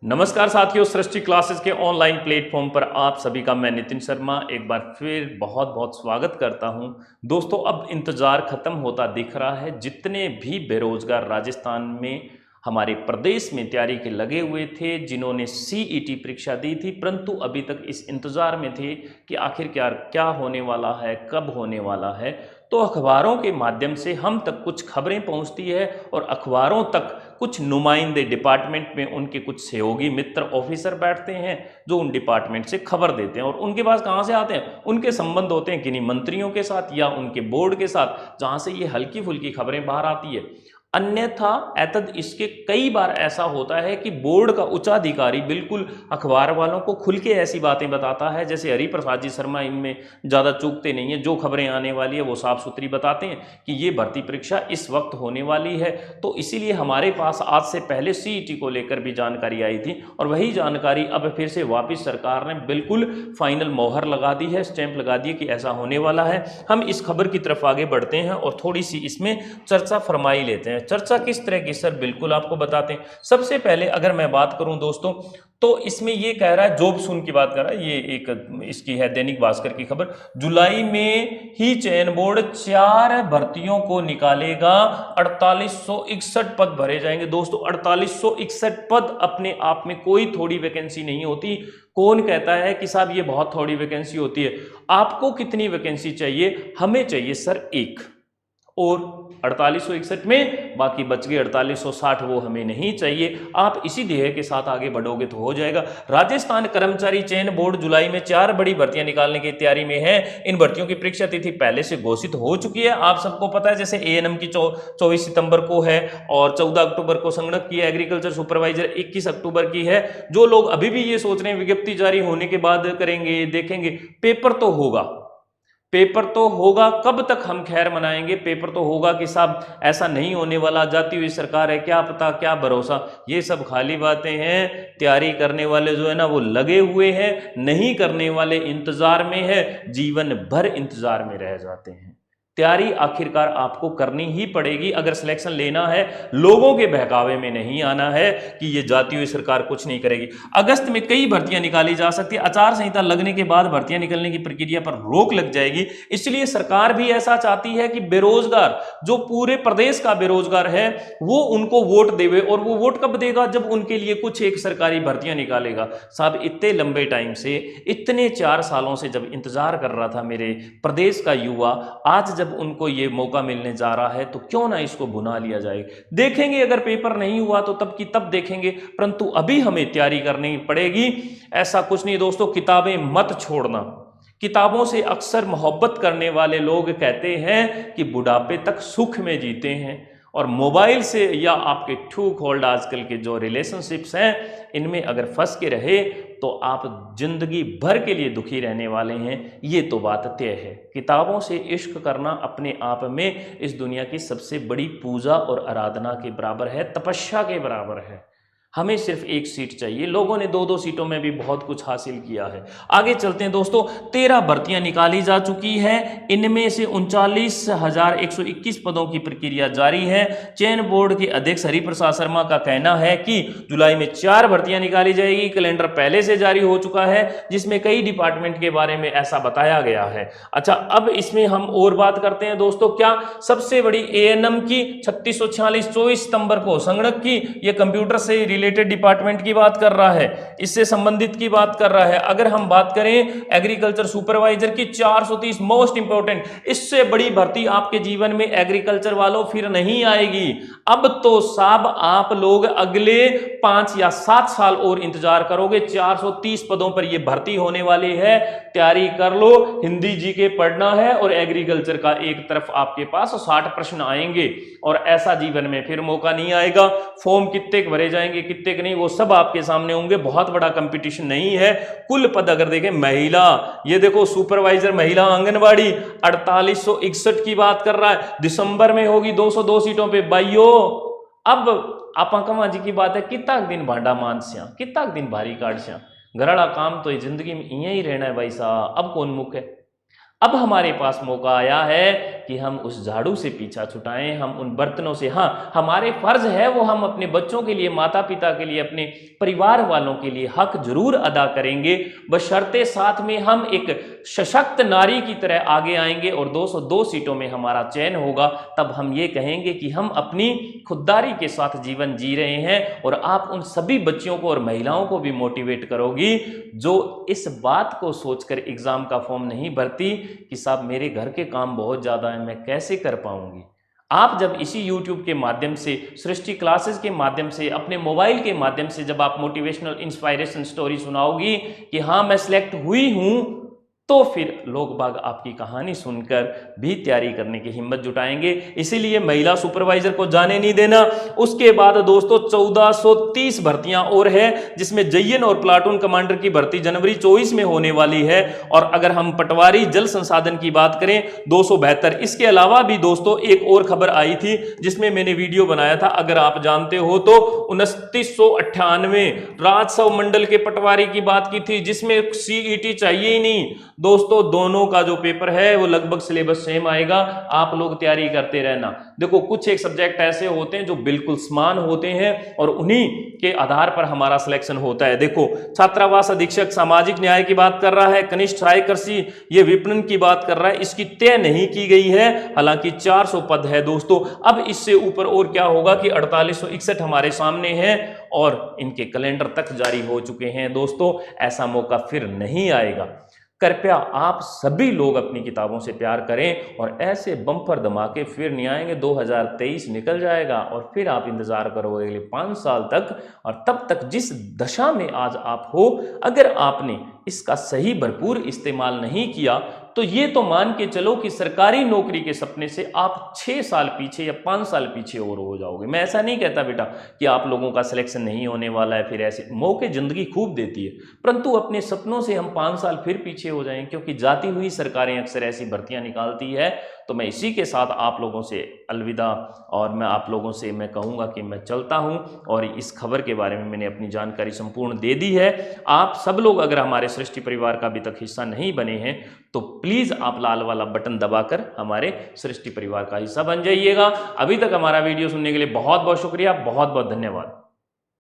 नमस्कार साथियों, सृष्टि क्लासेस के ऑनलाइन प्लेटफॉर्म पर आप सभी का मैं नितिन शर्मा एक बार फिर बहुत बहुत स्वागत करता हूं। दोस्तों, अब इंतज़ार ख़त्म होता दिख रहा है। जितने भी बेरोजगार राजस्थान में हमारे प्रदेश में तैयारी के लगे हुए थे, जिन्होंने सीईटी परीक्षा दी थी, परंतु अभी तक इस इंतज़ार में थे कि आखिर क्या क्या होने वाला है, कब होने वाला है। तो अखबारों के माध्यम से हम तक कुछ खबरें पहुंचती है और अखबारों तक कुछ नुमाइंदे डिपार्टमेंट में उनके कुछ सहयोगी मित्र ऑफिसर बैठते हैं जो उन डिपार्टमेंट से खबर देते हैं। और उनके पास कहाँ से आते हैं? उनके संबंध होते हैं किन्हीं मंत्रियों के साथ या उनके बोर्ड के साथ, जहाँ से ये हल्की फुल्की खबरें बाहर आती है। अन्यथा एतद इसके कई बार ऐसा होता है कि बोर्ड का उच्चाधिकारी बिल्कुल अखबार वालों को खुल के ऐसी बातें बताता है, जैसे हरिप्रसाद जी शर्मा इनमें ज़्यादा चूकते नहीं है। जो खबरें आने वाली है वो साफ सुथरी बताते हैं कि ये भर्ती परीक्षा इस वक्त होने वाली है। तो इसीलिए हमारे पास आज से पहले सीईटी को लेकर भी जानकारी आई थी और वही जानकारी अब फिर से वापस सरकार ने बिल्कुल फाइनल मोहर लगा दी है, स्टैंप लगा दी है कि ऐसा होने वाला है। हम इस खबर की तरफ आगे बढ़ते हैं और थोड़ी सी इसमें चर्चा फरमाई लेते हैं। चर्चा किस तरह की सर, बिल्कुल आपको बताते हैं। सबसे पहले अगर मैं बात करूं दोस्तों, तो इसमें ये कह रहा है, जॉब सून की बात कर रहा है, ये एक इसकी है दैनिक भास्कर की खबर। जुलाई में ही चयन बोर्ड 4 भर्तियों को निकालेगा, 4861 पद भरे जाएंगे। दोस्तों, 4861 पद अपने आप में कोई थोड़ी वैकेंसी नहीं होती। कौन कहता है कि साहब ये बहुत थोड़ी वैकेंसी होती है? आपको कितनी वैकेंसी चाहिए? हमें चाहिए सर एक, और 4861 में बाकी बच गए 4860, वो हमें नहीं चाहिए। आप इसी ध्येय के साथ आगे बढ़ोगे तो हो जाएगा। राजस्थान कर्मचारी चयन बोर्ड जुलाई में 4 बड़ी भर्तियां निकालने की तैयारी में है। इन भर्तियों की परीक्षा तिथि पहले से घोषित हो चुकी है, आप सबको पता है। जैसे एएनएम की 24 सितंबर को है और 14 अक्टूबर को संगणक की है। एग्रीकल्चर सुपरवाइजर 21 अक्टूबर की है। जो लोग अभी भी ये सोच रहे हैं विज्ञप्ति जारी होने के बाद करेंगे, देखेंगे, पेपर तो होगा, पेपर तो होगा। कब तक हम खैर मनाएंगे? पेपर तो होगा कि साहब ऐसा नहीं होने वाला, जाती हुई सरकार है, क्या पता, क्या भरोसा। ये सब खाली बातें हैं। तैयारी करने वाले जो है ना वो लगे हुए हैं, नहीं करने वाले इंतजार में है, जीवन भर इंतजार में रह जाते हैं। तैयारी आखिरकार आपको करनी ही पड़ेगी अगर सिलेक्शन लेना है। लोगों के बहकावे में नहीं आना है कि ये जाती हुई सरकार कुछ नहीं करेगी। अगस्त में कई भर्तियां निकाली जा सकती है। आचार संहिता लगने के बाद भर्तियां निकलने की प्रक्रिया पर रोक लग जाएगी। इसलिए सरकार भी ऐसा चाहती है कि बेरोजगार, जो पूरे प्रदेश का बेरोजगार है, वो उनको वोट देवे। और वो वोट कब देगा? जब उनके लिए कुछ एक सरकारी भर्तियां निकालेगा। साहब, इतने लंबे टाइम से, इतने 4 सालों से जब इंतजार कर रहा था मेरे प्रदेश का युवा, आज जब उनको ये मौका मिलने जा रहा है तो क्यों ना इसको भुना लिया जाए। देखेंगे, अगर पेपर नहीं हुआ तो तब की तब देखेंगे, परंतु अभी हमें तैयारी करनी पड़ेगी। ऐसा कुछ नहीं दोस्तों, किताबें मत छोड़ना। किताबों से अक्सर मोहब्बत करने वाले लोग कहते हैं कि बुढ़ापे तक सुख में जीते हैं, और मोबाइल से या आपके ठूक होल्ड आजकल के जो रिलेशनशिप्स हैं, इनमें अगर फंस के रहे तो आप जिंदगी भर के लिए दुखी रहने वाले हैं। ये तो बात तय है। किताबों से इश्क करना अपने आप में इस दुनिया की सबसे बड़ी पूजा और आराधना के बराबर है, तपस्या के बराबर है। हमें सिर्फ एक सीट चाहिए। लोगों ने 2-2 सीटों में भी बहुत कुछ हासिल किया है। आगे चलते हैं दोस्तों। 13 भर्तियां निकाली जा चुकी है। इनमें से 39,121 पदों की प्रक्रिया जारी है। चयन बोर्ड के अध्यक्ष हरिप्रसाद शर्मा का कहना है कि जुलाई में 4 भर्तियां निकाली जाएगी। कैलेंडर पहले से जारी हो चुका है, जिसमें कई डिपार्टमेंट के बारे में ऐसा बताया गया है। अच्छा, अब इसमें हम और बात करते हैं दोस्तों। क्या सबसे बड़ी एएनएम की 3646 24 सितंबर को, संगणक की, यह कंप्यूटर से रिलेटेड डिपार्टमेंट की बात कर रहा है, इससे संबंधित की बात कर रहा है। अगर हम बात करें एग्रीकल्चर सुपरवाइजर की 430, मोस्ट इंपोर्टेंट, इससे बड़ी भर्ती आपके जीवन में एग्रीकल्चर वालों फिर नहीं आएगी। अब तो साहब आप लोग अगले 5 या 7 साल और इंतजार करोगे। 430 पदों पर यह भर्ती होने वाली है। तैयारी कर लो। हिंदी जीके पढ़ना है और एग्रीकल्चर का एक तरफ आपके पास 60 प्रश्न आएंगे, और ऐसा जीवन में फिर मौका नहीं आएगा। फॉर्म कितने भरे जाएंगे, कितने के नहीं, वो सब आपके सामने होंगे। बहुत बड़ा कंपटीशन नहीं है। कुल पद अगर देखें, महिला, ये देखो सुपरवाइजर महिला आंगनबाड़ी 4861 की बात कर रहा है। दिसंबर में होगी 202 सीटों पे। भाइयों, अब आपा कमा जी की बात है, कितना दिन भांडा मानस्या, कितना दिन भारी काटस्या, घरड़ा काम तो जिंदगी में इं ही रहना है भाई साहब। अब कौन मुख है? अब हमारे पास मौका आया है कि हम उस झाड़ू से पीछा छुटाएं, हम उन बर्तनों से, हाँ हमारे फर्ज है वो हम अपने बच्चों के लिए, माता पिता के लिए, अपने परिवार वालों के लिए हक जरूर अदा करेंगे, बशर्ते साथ में हम एक सशक्त नारी की तरह आगे आएंगे और 202 सीटों में हमारा चयन होगा। तब हम ये कहेंगे कि हम अपनी खुददारी के साथ जीवन जी रहे हैं। और आप उन सभी बच्चियों को और महिलाओं को भी मोटिवेट करोगी जो इस बात को सोचकर एग्जाम का फॉर्म नहीं भरती कि साहब मेरे घर के काम बहुत ज़्यादा है, मैं कैसे कर पाऊंगी। आप जब इसी YouTube के माध्यम से, सृष्टि क्लासेस के माध्यम से, अपने मोबाइल के माध्यम से जब आप मोटिवेशनल इंस्पायरेशन स्टोरी सुनाओगी कि हाँ मैं सिलेक्ट हुई हूं, तो फिर लोग बाग आपकी कहानी सुनकर भी तैयारी करने की हिम्मत जुटाएंगे। इसीलिए महिला सुपरवाइजर को जाने नहीं देना। उसके बाद दोस्तों 1430 भर्तियां और है, जिसमें जयन और प्लाटून कमांडर की भर्ती जनवरी 24 में होने वाली है। और अगर हम पटवारी जल संसाधन की बात करें 272। इसके अलावा भी दोस्तों एक और खबर आई थी जिसमें मैंने वीडियो बनाया था, अगर आप जानते हो तो 2998 राजस्व मंडल के पटवारी की बात की थी, जिसमें सीईटी चाहिए ही नहीं। दोस्तों दोनों का जो पेपर है वो लगभग सिलेबस सेम आएगा, आप लोग तैयारी करते रहना। देखो कुछ एक सब्जेक्ट ऐसे होते हैं जो बिल्कुल समान होते हैं और उन्हीं के आधार पर हमारा सिलेक्शन होता है। देखो छात्रावास अधीक्षक सामाजिक न्याय की बात कर रहा है, कनिष्ठ सहायक कृषि ये विपणन की बात कर रहा है, इसकी तय नहीं की गई है, हालांकि 400 पद है दोस्तों। अब इससे ऊपर और क्या होगा कि 4861 हमारे सामने है और इनके कैलेंडर तक जारी हो चुके हैं दोस्तों, ऐसा मौका फिर नहीं आएगा। कृपया आप सभी लोग अपनी किताबों से प्यार करें और ऐसे बम्पर धमाके फिर नहीं आएंगे। 2023 निकल जाएगा और फिर आप इंतजार करोगे अगले 5 साल तक। और तब तक जिस दशा में आज आप हो, अगर आपने इसका सही भरपूर इस्तेमाल नहीं किया तो ये तो मान के चलो कि सरकारी नौकरी के सपने से आप 6 साल पीछे या 5 साल पीछे और हो जाओगे। मैं ऐसा नहीं कहता बेटा कि आप लोगों का सिलेक्शन नहीं होने वाला है, फिर ऐसे मौके जिंदगी खूब देती है, परंतु अपने सपनों से हम 5 साल फिर पीछे हो जाएं, क्योंकि जाती हुई सरकारें अक्सर ऐसी भर्तियां निकालती है। तो मैं इसी के साथ आप लोगों से अलविदा, और मैं आप लोगों से मैं कहूँगा कि मैं चलता हूँ। और इस खबर के बारे में मैंने अपनी जानकारी संपूर्ण दे दी है। आप सब लोग अगर हमारे सृष्टि परिवार का अभी तक हिस्सा नहीं बने हैं तो प्लीज़ आप लाल वाला बटन दबाकर हमारे सृष्टि परिवार का हिस्सा बन जाइएगा। अभी तक हमारा वीडियो सुनने के लिए बहुत बहुत शुक्रिया, बहुत बहुत धन्यवाद।